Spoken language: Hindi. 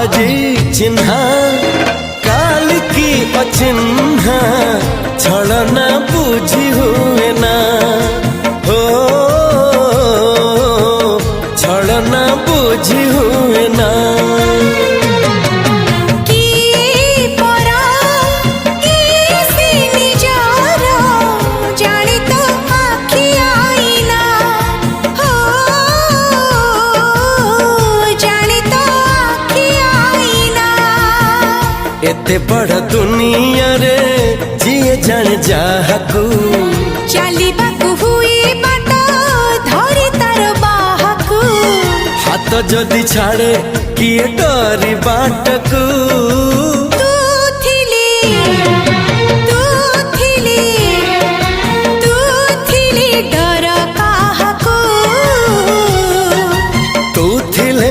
आजी चिन्हा काल की अचिन्हा छलना बुझी हुए ना हो छलना बुझी हुए ना एते बड़ दुनिया रे जिए जान जाहकू चलिबाकू हुई बाट धरी तार बाहकू हाथ जदि छाड़े किए डरी बाटकू तू थिली